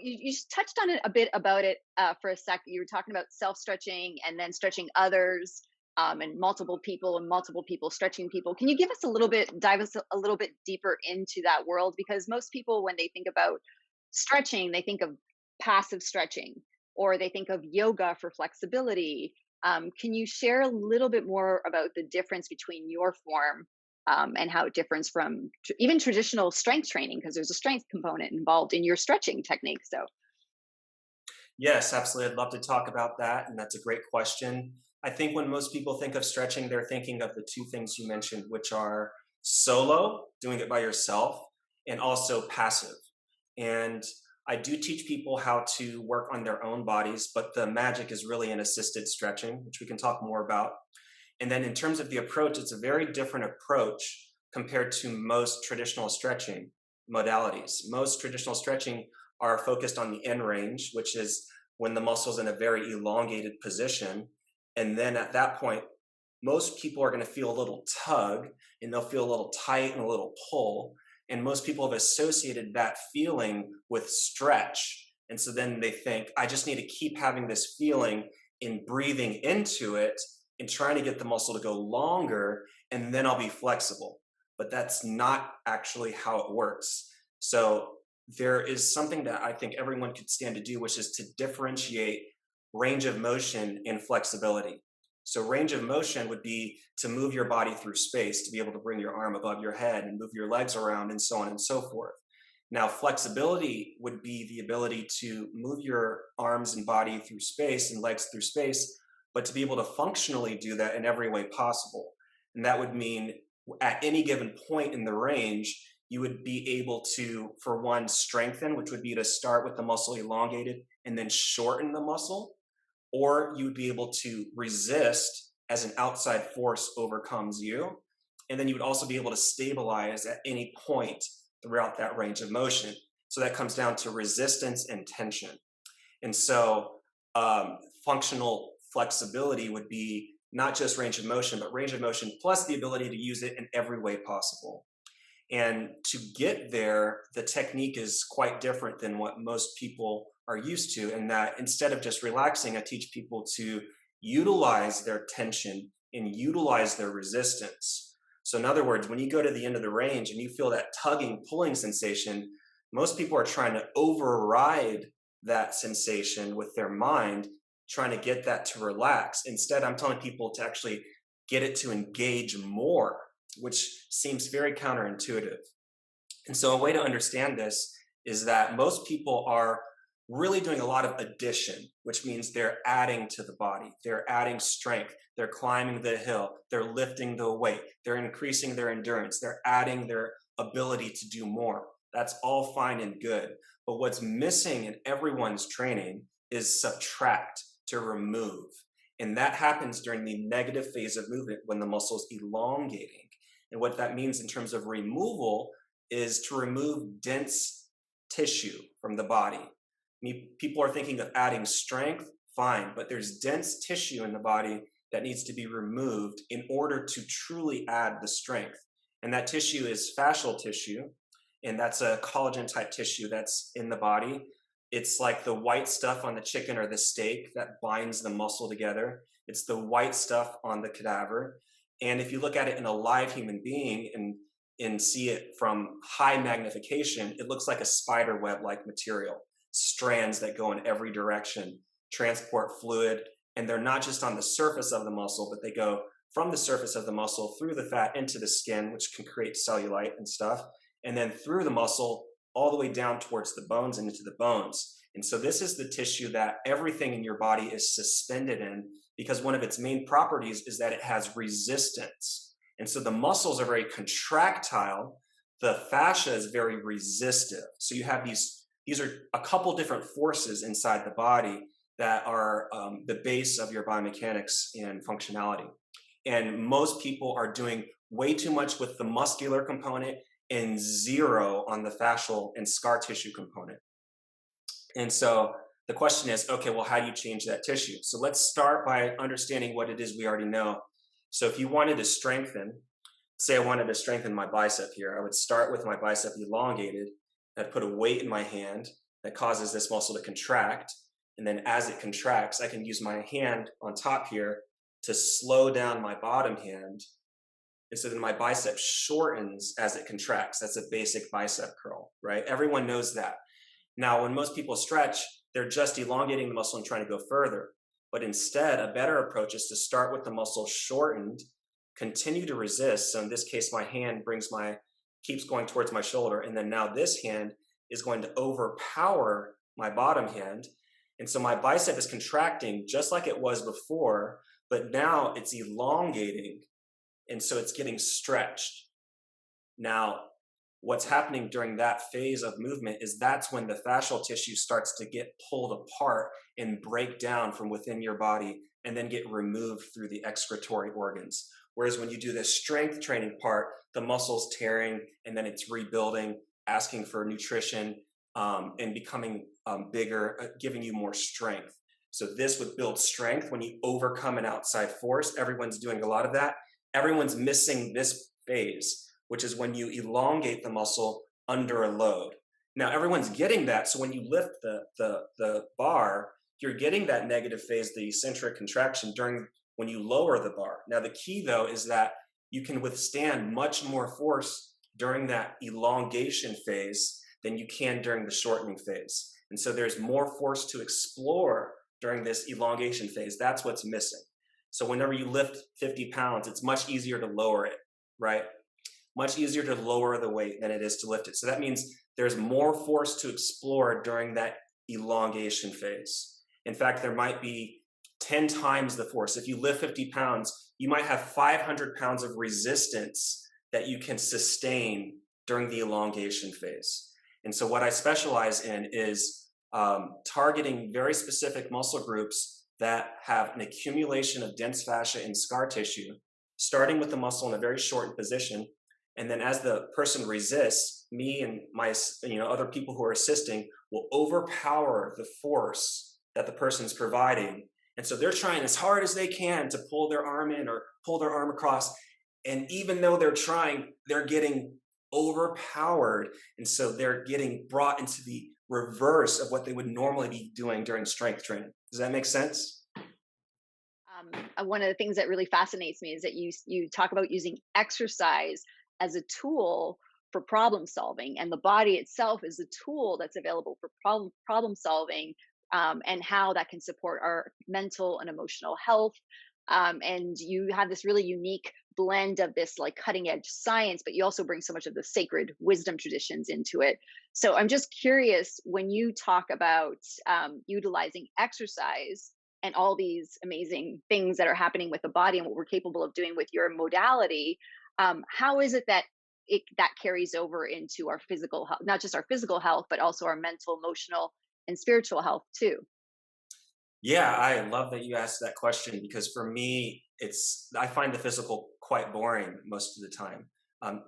You just touched on it a bit about it for a sec. You were talking about self stretching and then stretching others, and multiple people stretching people. Can you give us a little bit, dive us a little bit deeper into that world? Because most people, when they think about stretching, they think of passive stretching or they think of yoga for flexibility. Can you share a little bit more about the difference between your form and how it differs from even traditional strength training? Because there's a strength component involved in your stretching technique. So, Yes, absolutely. I'd love to talk about that. And that's a great question. I think when most people think of stretching, they're thinking of the two things you mentioned, which are solo, doing it by yourself, and also passive. And I do teach people how to work on their own bodies, but the magic is really in assisted stretching, which we can talk more about. And then in terms of the approach, it's a very different approach compared to most traditional stretching modalities. Most traditional stretching are focused on the end range, which is when the muscle's in a very elongated position. And then at that point, most people are going to feel a little tug and they'll feel a little tight and a little pull. And most people have associated that feeling with stretch. And so then they think, I just need to keep having this feeling in breathing into it and trying to get the muscle to go longer, and then I'll be flexible. But that's not actually how it works. So there is something that I think everyone could stand to do, which is to differentiate range of motion and flexibility. So range of motion would be to move your body through space, to be able to bring your arm above your head and move your legs around and so on and so forth. Now, flexibility would be the ability to move your arms and body through space and legs through space, but to be able to functionally do that in every way possible. And that would mean at any given point in the range, you would be able to, for one, strengthen, which would be to start with the muscle elongated and then shorten the muscle, or you would be able to resist as an outside force overcomes you. And then you would also be able to stabilize at any point throughout that range of motion. So that comes down to resistance and tension. And so functional flexibility would be not just range of motion, but range of motion plus the ability to use it in every way possible. And to get there, the technique is quite different than what most people are used to, in that instead of just relaxing, I teach people to utilize their tension and utilize their resistance. So in other words, when you go to the end of the range and you feel that tugging, pulling sensation, most people are trying to override that sensation with their mind, trying to get that to relax. Instead, I'm telling people to actually get it to engage more, which seems very counterintuitive. And so a way to understand this is that most people are really doing a lot of addition, which means they're adding to the body. They're adding strength. They're climbing the hill. They're lifting the weight. They're increasing their endurance. They're adding their ability to do more. That's all fine and good. But what's missing in everyone's training is subtract, to remove. And that happens during the negative phase of movement when the muscle's elongating. And what that means in terms of removal is to remove dense tissue from the body. People are thinking of adding strength, fine, but there's dense tissue in the body that needs to be removed in order to truly add the strength. And that tissue is fascial tissue, and that's a collagen type tissue that's in the body. It's like the white stuff on the chicken or the steak that binds the muscle together. It's the white stuff on the cadaver. And if you look at it in a live human being and see it from high magnification, it looks like a spider web-like material, strands that go in every direction, transport fluid, and they're not just on the surface of the muscle, but they go from the surface of the muscle through the fat into the skin, which can create cellulite and stuff, and then through the muscle all the way down towards the bones and into the bones. And so this is the tissue that everything in your body is suspended in, because one of its main properties is that it has resistance. And so the muscles are very contractile. The fascia is very resistive. So you have these are a couple different forces inside the body that are the base of your biomechanics and functionality. And most people are doing way too much with the muscular component and zero on the fascial and scar tissue component. And so the question is, okay, well, how do you change that tissue? So let's start by understanding what it is we already know. So if you wanted to strengthen, say I wanted to strengthen my bicep here, I would start with my bicep elongated. I'd put a weight in my hand. that causes this muscle to contract. And then as it contracts, I can use my hand on top here to slow down my bottom hand. And so then my bicep shortens as it contracts. That's a basic bicep curl, right? Everyone knows that. Now, when most people stretch, they're just elongating the muscle and trying to go further. But instead, a better approach is to start with the muscle shortened, continue to resist. So in this case, my hand keeps going towards my shoulder. And then now this hand is going to overpower my bottom hand. And so my bicep is contracting just like it was before, but now it's elongating. And so it's getting stretched. Now, what's happening during that phase of movement is that's when the fascial tissue starts to get pulled apart and break down from within your body and then get removed through the excretory organs. Whereas when you do the strength training part, the muscle's tearing and then it's rebuilding, asking for nutrition, and becoming bigger, giving you more strength. So this would build strength when you overcome an outside force. Everyone's doing a lot of that. Everyone's missing this phase, which is when you elongate the muscle under a load. Now everyone's getting that. So when you lift the bar, you're getting that negative phase, the eccentric contraction during when you lower the bar. Now the key though is that you can withstand much more force during that elongation phase than you can during the shortening phase. And so there's more force to explore during this elongation phase. That's what's missing. So whenever you lift 50 pounds, it's much easier to lower it, right? Much easier to lower the weight than it is to lift it. So that means there's more force to explore during that elongation phase. In fact, there might be 10 times the force. If you lift 50 pounds, you might have 500 pounds of resistance that you can sustain during the elongation phase. And so what I specialize in is targeting very specific muscle groups that have an accumulation of dense fascia and scar tissue, starting with the muscle in a very shortened position. And then as the person resists, me and my other people who are assisting will overpower the force that the person's providing. And so they're trying as hard as they can to pull their arm in or pull their arm across. And even though they're trying, they're getting overpowered. And so they're getting brought into the reverse of what they would normally be doing during strength training. Does that make sense? One of the things that really fascinates me is that you talk about using exercise as a tool for problem solving, and the body itself is a tool that's available for problem solving, and how that can support our mental and emotional health. And you have this really unique blend of this like cutting edge science, but you also bring so much of the sacred wisdom traditions into it. So I'm just curious, when you talk about utilizing exercise and all these amazing things that are happening with the body and what we're capable of doing with your modality, how is it that that carries over into our physical health, not just our physical health, but also our mental, emotional, and spiritual health too? Yeah, I love that you asked that question because for me, I find the physical quite boring most of the time.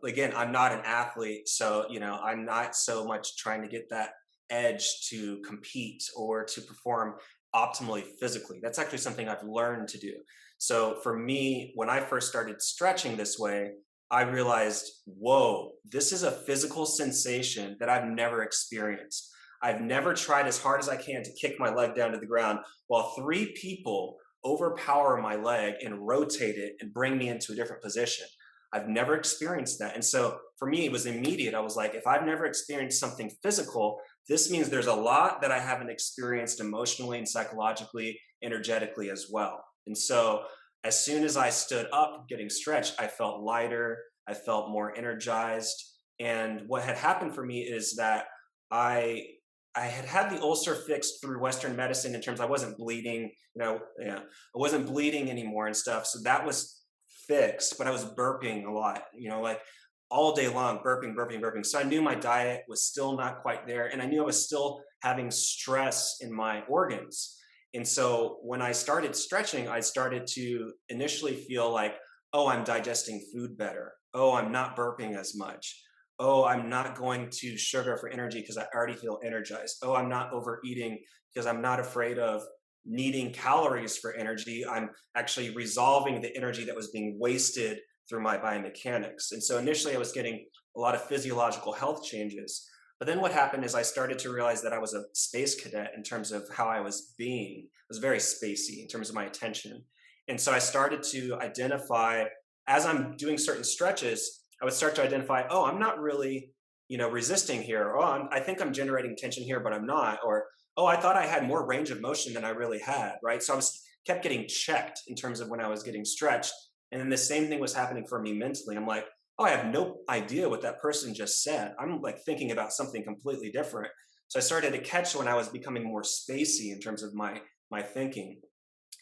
Again, I'm not an athlete, so I'm not so much trying to get that edge to compete or to perform optimally physically. That's actually something I've learned to do. So for me, when I first started stretching this way, I realized, whoa, this is a physical sensation that I've never experienced. I've never tried as hard as I can to kick my leg down to the ground while three people overpower my leg and rotate it and bring me into a different position. I've never experienced that. And so for me, it was immediate. I was like, if I've never experienced something physical, this means there's a lot that I haven't experienced emotionally and psychologically, energetically as well. And so as soon as I stood up getting stretched, I felt lighter. I felt more energized. And what had happened for me is that I had the ulcer fixed through Western medicine in terms I wasn't bleeding, I wasn't bleeding anymore and stuff. So that was fixed, but I was burping a lot, like all day long, burping, burping, burping. So I knew my diet was still not quite there. And I knew I was still having stress in my organs. And so when I started stretching, I started to initially feel like, oh, I'm digesting food better. Oh, I'm not burping as much. Oh, I'm not going to sugar for energy because I already feel energized. Oh, I'm not overeating because I'm not afraid of needing calories for energy. I'm actually resolving the energy that was being wasted through my biomechanics. And so initially I was getting a lot of physiological health changes. But then what happened is I started to realize that I was a space cadet in terms of how I was being. I was very spacey in terms of my attention. And so I started to identify as I'm doing certain stretches, I would start to identify, oh, I'm not really, resisting here. Oh, I think I'm generating tension here, but I'm not. Or, oh, I thought I had more range of motion than I really had, right? So I was kept getting checked in terms of when I was getting stretched. And then the same thing was happening for me mentally. I'm like, oh, I have no idea what that person just said. I'm like thinking about something completely different. So I started to catch when I was becoming more spacey in terms of my thinking.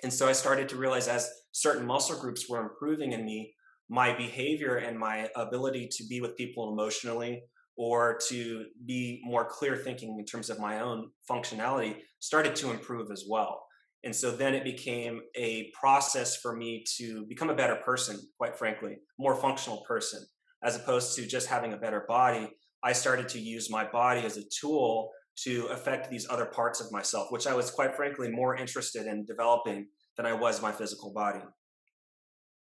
And so I started to realize as certain muscle groups were improving in me, my behavior and my ability to be with people emotionally or to be more clear thinking in terms of my own functionality started to improve as well. And so then it became a process for me to become a better person, quite frankly, more functional person, as opposed to just having a better body. I started to use my body as a tool to affect these other parts of myself, which I was quite frankly more interested in developing than I was my physical body.